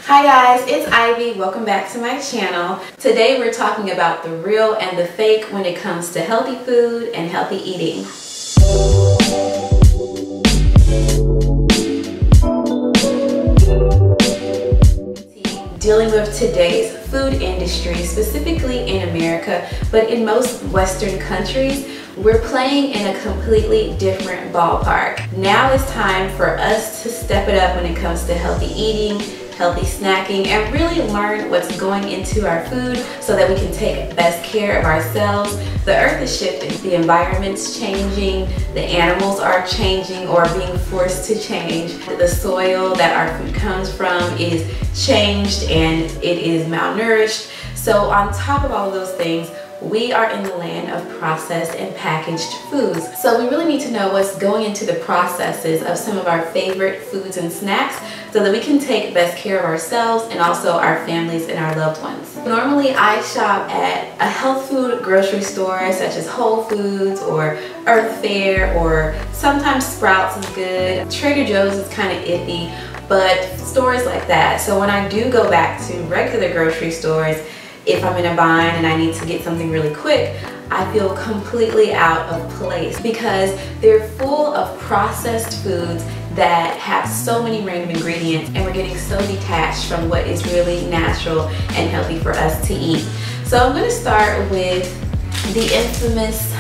Hi guys, it's Ivy. Welcome back to my channel. Today we're talking about the real and the fake when it comes to healthy food and healthy eating. Dealing with today's food industry, specifically in America, but in most Western countries, we're playing in a completely different ballpark. Now it's time for us to step it up when it comes to healthy eating, healthy snacking, and really learn what's going into our food so that we can take best care of ourselves. The earth is shifting, the environment's changing, the animals are changing or being forced to change. The soil that our food comes from is changed and it is malnourished. So on top of all of those things, we are in the land of processed and packaged foods. So we really need to know what's going into the processes of some of our favorite foods and snacks so that we can take best care of ourselves and also our families and our loved ones. Normally I shop at a health food grocery store such as Whole Foods or Earth Fare, or sometimes Sprouts is good. Trader Joe's is kind of iffy, but stores like that. So when I do go back to regular grocery stores, if I'm in a bind and I need to get something really quick, I feel completely out of place because they're full of processed foods that have so many random ingredients, and we're getting so detached from what is really natural and healthy for us to eat. So I'm going to start with the infamous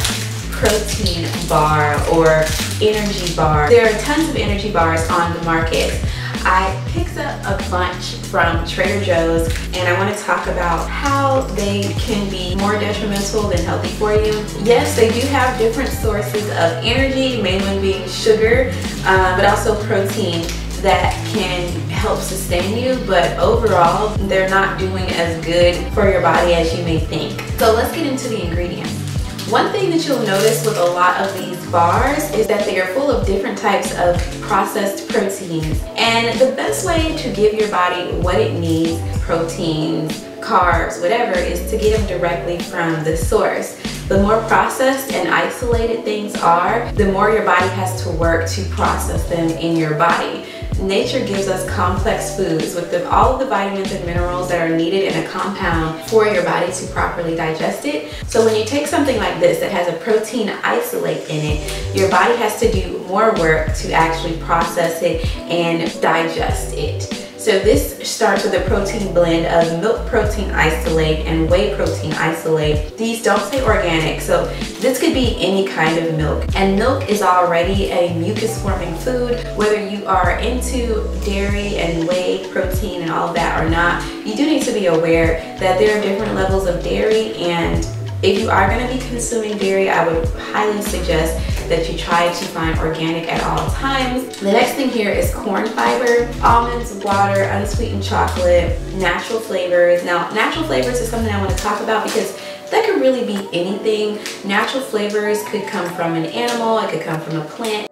protein bar or energy bar. There are tons of energy bars on the market. I picked up a bunch from Trader Joe's and I want to talk about how they can be more detrimental than healthy for you. Yes, they do have different sources of energy, main one being sugar, but also protein that can help sustain you, but overall they're not doing as good for your body as you may think. So let's get into the ingredients. One thing that you'll notice with a lot of these bars is that they are full of different types of processed proteins. And the best way to give your body what it needs, proteins, carbs, whatever, is to get them directly from the source. The more processed and isolated things are, the more your body has to work to process them in your body. Nature gives us complex foods with all of the vitamins and minerals that are needed in a compound for your body to properly digest it. So when you take something like this that has a protein isolate in it, your body has to do more work to actually process it and digest it. So this starts with a protein blend of milk protein isolate and whey protein isolate. These don't say organic, so this could be any kind of milk. And milk is already a mucus forming food. Whether you are into dairy and whey protein and all of that or not, you do need to be aware that there are different levels of dairy, and if you are going to be consuming dairy, I would highly suggest that you try to find organic at all times. The next thing here is corn fiber, almonds, water, unsweetened chocolate, natural flavors. Now, natural flavors is something I want to talk about because that could really be anything. Natural flavors could come from an animal, it could come from a plant.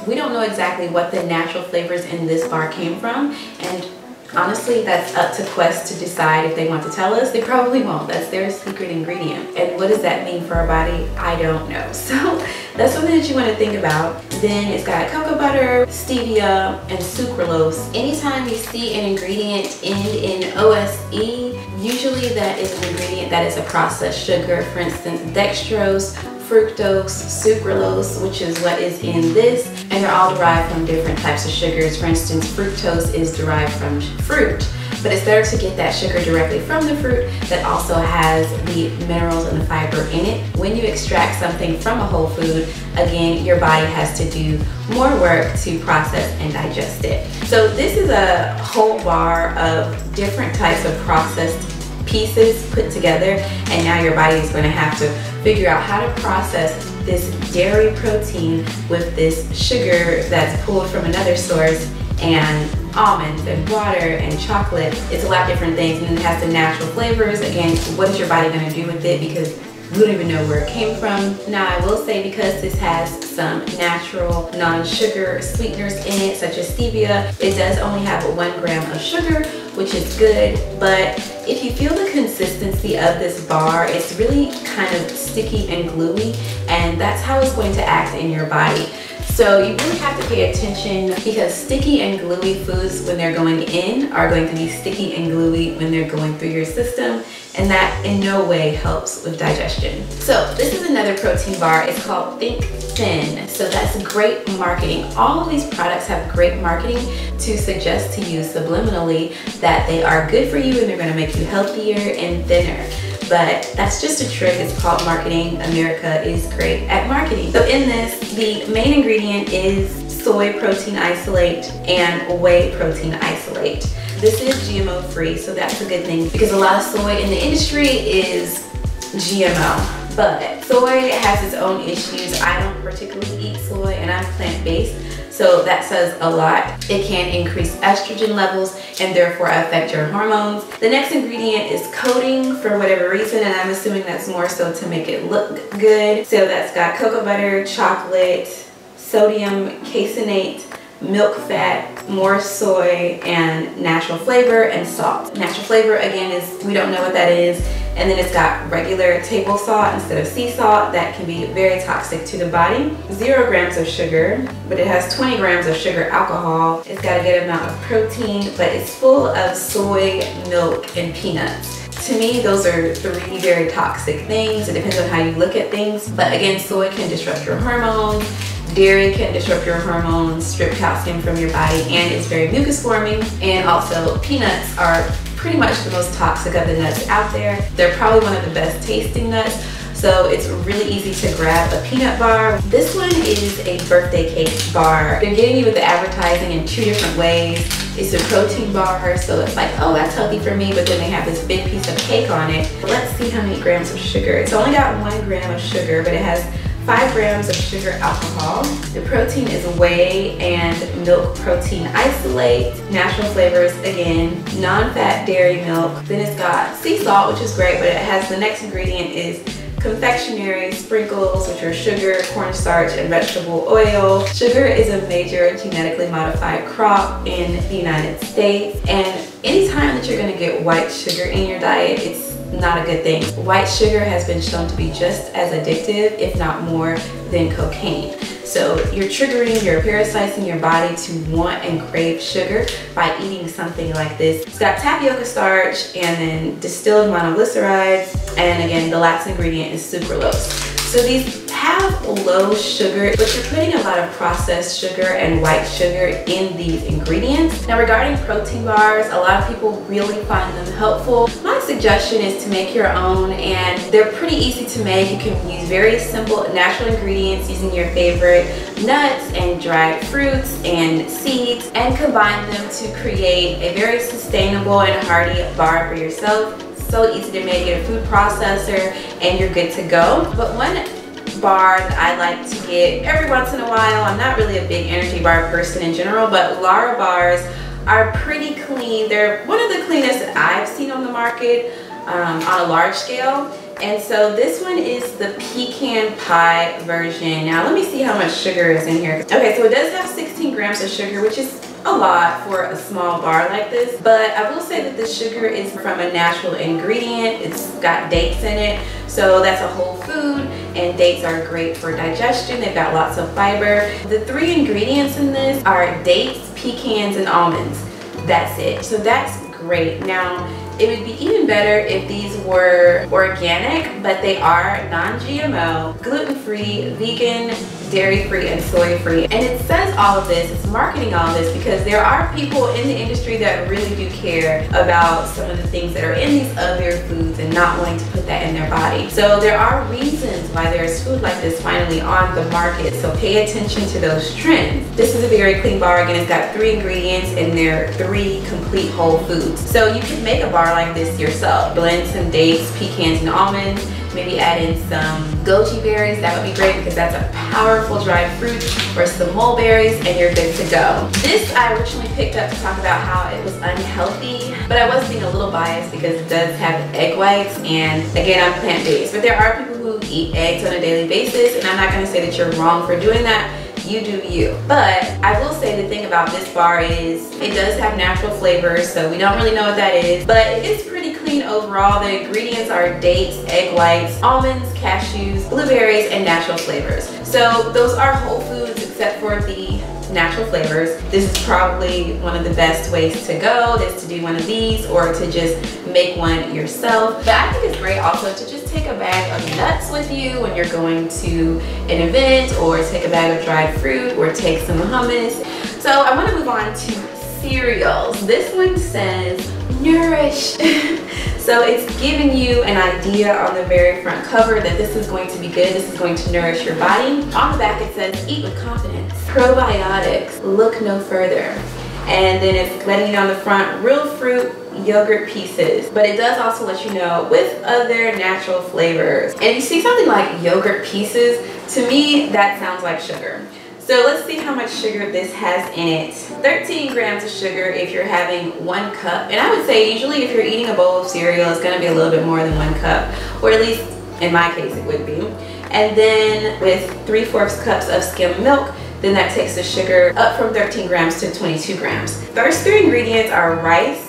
We don't know exactly what the natural flavors in this bar came from, and honestly, that's up to Quest to decide if they want to tell us. They probably won't. That's their secret ingredient. And what does that mean for our body? I don't know. So that's something that you want to think about. Then it's got cocoa butter, stevia, and sucralose. Anytime you see an ingredient end in OSE, usually that is an ingredient that is a processed sugar. For instance, dextrose, fructose, sucralose, which is what is in this, and they're all derived from different types of sugars. For instance, fructose is derived from fruit, but it's better to get that sugar directly from the fruit that also has the minerals and the fiber in it. When you extract something from a whole food, again, your body has to do more work to process and digest it. So this is a whole bar of different types of processed pieces put together, and now your body is going to have to figure out how to process this dairy protein with this sugar that's pulled from another source, and almonds and water and chocolate. It's a lot of different things, and then it has the natural flavors. Again, what is your body going to do with it, because we don't even know where it came from. Now I will say, because this has some natural non-sugar sweeteners in it, such as stevia, it does only have 1 gram of sugar, which is good. But if you feel the consistency of this bar, it's really kind of sticky and gluey, and that's how it's going to act in your body. So you really have to pay attention because sticky and gluey foods when they're going in are going to be sticky and gluey when they're going through your system, and that in no way helps with digestion. So this is another protein bar. It's called Think Thin. So that's great marketing. All of these products have great marketing to suggest to you subliminally that they are good for you and they're going to make you healthier and thinner. But that's just a trick. It's called marketing. America is great at marketing. So in this, the main ingredient is soy protein isolate and whey protein isolate. This is GMO free, so that's a good thing because a lot of soy in the industry is GMO. But soy has its own issues. I don't particularly eat soy and I'm plant-based, so that says a lot. It can increase estrogen levels and therefore affect your hormones. The next ingredient is coating for whatever reason, and I'm assuming that's more so to make it look good. So that's got cocoa butter, chocolate, sodium caseinate, milk fat, more soy, and natural flavor and salt. Natural flavor, again, is, we don't know what that is. And then it's got regular table salt instead of sea salt. That can be very toxic to the body. 0 grams of sugar, but it has 20 grams of sugar alcohol. It's got a good amount of protein, but it's full of soy, milk, and peanuts. To me, those are 3 very toxic things. It depends on how you look at things. But again, soy can disrupt your hormones. Dairy can disrupt your hormones, strip calcium from your body, and it's very mucus forming. And also peanuts are pretty much the most toxic of the nuts out there. They're probably one of the best tasting nuts. So it's really easy to grab a peanut bar. This one is a birthday cake bar. They're getting you with the advertising in 2 different ways. It's a protein bar, so it's like, oh, that's healthy for me, but then they have this big piece of cake on it. Let's see how many grams of sugar. It's only got 1 gram of sugar, but it has 5 grams of sugar alcohol. The protein is whey and milk protein isolate. Natural flavors, again, non-fat dairy milk. Then it's got sea salt, which is great, but it has, the next ingredient is confectionery sprinkles, which are sugar, cornstarch, and vegetable oil. Sugar is a major genetically modified crop in the United States, and anytime that you're gonna get white sugar in your diet, it's not a good thing. White sugar has been shown to be just as addictive, if not more, than cocaine. So you're triggering your parasites in your body to want and crave sugar by eating something like this. It's got tapioca starch and then distilled monoglycerides, and again, the last ingredient is sucralose. So these have low sugar, but you're putting a lot of processed sugar and white sugar in these ingredients. Now regarding protein bars, a lot of people really find them helpful. My suggestion is to make your own, and they're pretty easy to make. You can use very simple natural ingredients using your favorite nuts and dried fruits and seeds and combine them to create a very sustainable and hearty bar for yourself. So easy to make, get a food processor and you're good to go. But one bar that I like to get every once in a while, I'm not really a big energy bar person in general, but Lara bars are pretty clean. They're one of the cleanest that I've seen on the market on a large scale. And so this one is the pecan pie version. Now let me see how much sugar is in here. Okay, so it does have 16 grams of sugar, which is a lot for a small bar like this, but I will say that the sugar is from a natural ingredient. It's got dates in it, so that's a whole food, and dates are great for digestion. They've got lots of fiber. The 3 ingredients in this are dates, pecans, and almonds. That's it. So that's great. Now, it would be even better if these were organic, but they are non-GMO, gluten-free, vegan, dairy-free, and soy-free. And it says all of this, it's marketing all of this because there are people in the industry that really do care about some of the things that are in these other foods and not wanting to put that in their body. So there are reasons why there's food like this finally on the market, so pay attention to those trends. This is a very clean bar. Again, it's got 3 ingredients and they're 3 complete whole foods. So you can make a bar like this yourself. Blend some dates, pecans, and almonds. Maybe add in some goji berries. That would be great because that's a powerful dried fruit, or some mulberries, and you're good to go. This I originally picked up to talk about how it was unhealthy, but I was being a little biased because it does have egg whites, and again, I'm plant-based. But there are people who eat eggs on a daily basis, and I'm not going to say that you're wrong for doing that. You do you. But I will say the thing about this bar is it does have natural flavors, so we don't really know what that is, but it is pretty clean overall. The ingredients are dates, egg whites, almonds, cashews, blueberries, and natural flavors. So those are whole foods. It's except for the natural flavors. This is probably one of the best ways to go, is to do one of these or to just make one yourself. But I think it's great also to just take a bag of nuts with you when you're going to an event, or take a bag of dried fruit, or take some hummus. So I want to move on to cereals. This one says nourish. So it's giving you an idea on the very front cover that this is going to be good, this is going to nourish your body. On the back it says eat with confidence. Probiotics, look no further. And then it's letting you know on the front, real fruit, yogurt pieces. But it does also let you know with other natural flavors. And you see something like yogurt pieces, to me that sounds like sugar. So let's see how much sugar this has in it. 13 grams of sugar if you're having 1 cup. And I would say usually if you're eating a bowl of cereal, it's gonna be a little bit more than 1 cup, or at least in my case it would be. And then with 3/4 cups of skim milk, then that takes the sugar up from 13 grams to 22 grams. First 3 ingredients are rice,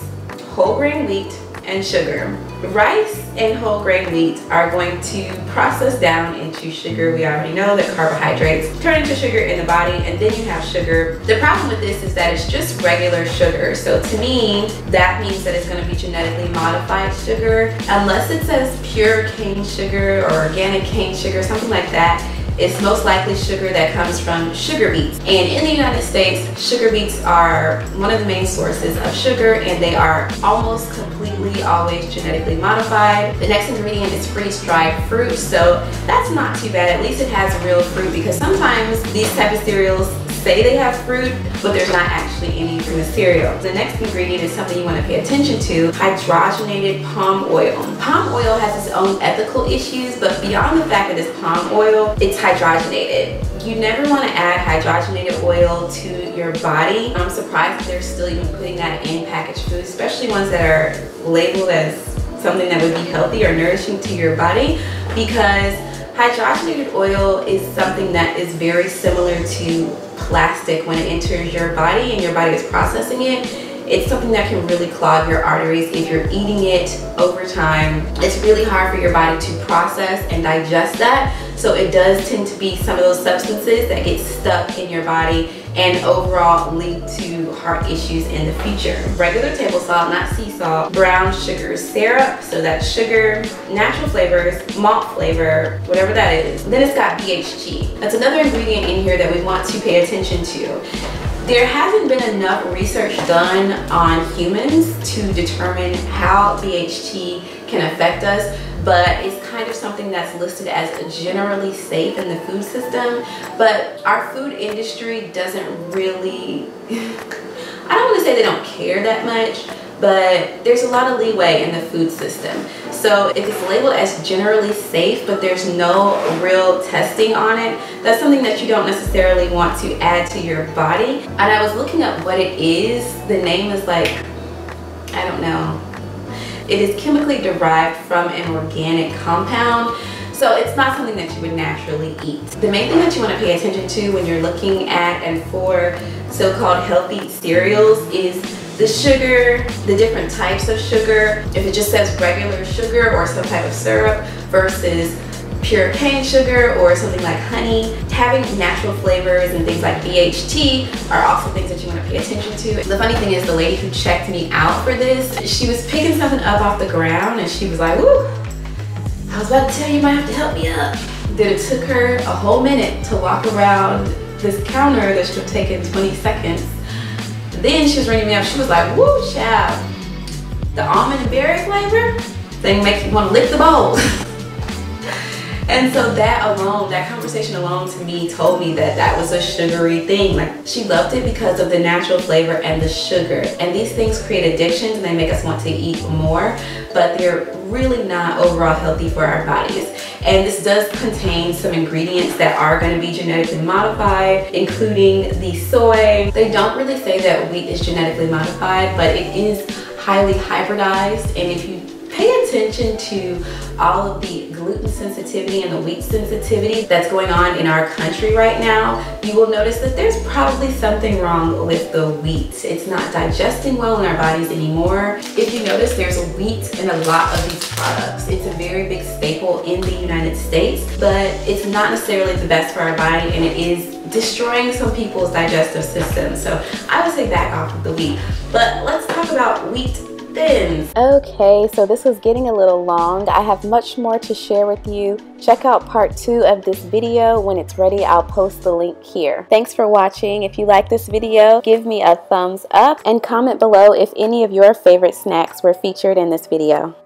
whole grain wheat, and sugar. Rice and whole grain wheat are going to process down into sugar. We already know that carbohydrates turn into sugar in the body, and then you have sugar. The problem with this is that it's just regular sugar. So to me, that means that it's going to be genetically modified sugar. Unless it says pure cane sugar or organic cane sugar, something like that, it's most likely sugar that comes from sugar beets. And in the United States, sugar beets are one of the main sources of sugar, and they are almost completely always genetically modified. The next ingredient is freeze-dried fruit, so that's not too bad. At least it has real fruit, because sometimes these type of cereals say they have fruit, but there's not actually any in the cereal. The next ingredient is something you want to pay attention to: hydrogenated palm oil. Palm oil has its own ethical issues, but beyond the fact that it's palm oil, it's hydrogenated. You never want to add hydrogenated oil to your body. I'm surprised that they're still even putting that in packaged food, especially ones that are labeled as something that would be healthy or nourishing to your body, because hydrogenated oil is something that is very similar to plastic when it enters your body and your body is processing it. It's something that can really clog your arteries if you're eating it over time. It's really hard for your body to process and digest that. So it does tend to be some of those substances that get stuck in your body and overall lead to heart issues in the future. Regular table salt, not sea salt, brown sugar syrup, so that's sugar, natural flavors, malt flavor, whatever that is. Then it's got BHG. That's another ingredient in here that we want to pay attention to. There hasn't been enough research done on humans to determine how BHT can affect us, but it's kind of something that's listed as generally safe in the food system. But our food industry doesn't really, I don't want to say they don't care that much, but there's a lot of leeway in the food system. So if it's labeled as generally safe, but there's no real testing on it, that's something that you don't necessarily want to add to your body. And I was looking up what it is. The name is like, I don't know. It is chemically derived from an organic compound. So it's not something that you would naturally eat. The main thing that you want to pay attention to when you're looking at and for so-called healthy cereals is the sugar, the different types of sugar. If it just says regular sugar or some type of syrup versus pure cane sugar or something like honey. Having natural flavors and things like BHT are also things that you want to pay attention to. The funny thing is, the lady who checked me out for this, she was picking something up off the ground and she was like, "Woo, I was about to tell you, you might have to help me up." Then it took her a whole minute to walk around this counter that should have taken 20 seconds. Then she was ringing me up. She was like, "Woo, child, the almond and berry flavor thing makes you want to lick the bowl." And so that alone, that conversation alone to me told me that that was a sugary thing. Like, she loved it because of the natural flavor and the sugar. And these things create addictions and they make us want to eat more, but they're really not overall healthy for our bodies. And this does contain some ingredients that are going to be genetically modified, including the soy. They don't really say that wheat is genetically modified, but it is highly hybridized. And if you pay attention to all of the gluten sensitivity and the wheat sensitivity that's going on in our country right now, you will notice that there's probably something wrong with the wheat. It's not digesting well in our bodies anymore. If you notice, there's wheat in a lot of these products. It's a very big staple in the United States, but it's not necessarily the best for our body, and it is destroying some people's digestive system. So I would say back off of the wheat. But let's talk about wheat thins. Okay, so this was getting a little long. I have much more to share with you. Check out part 2 of this video. When it's ready, I'll post the link here. Thanks for watching. If you like this video, give me a thumbs up and comment below if any of your favorite snacks were featured in this video.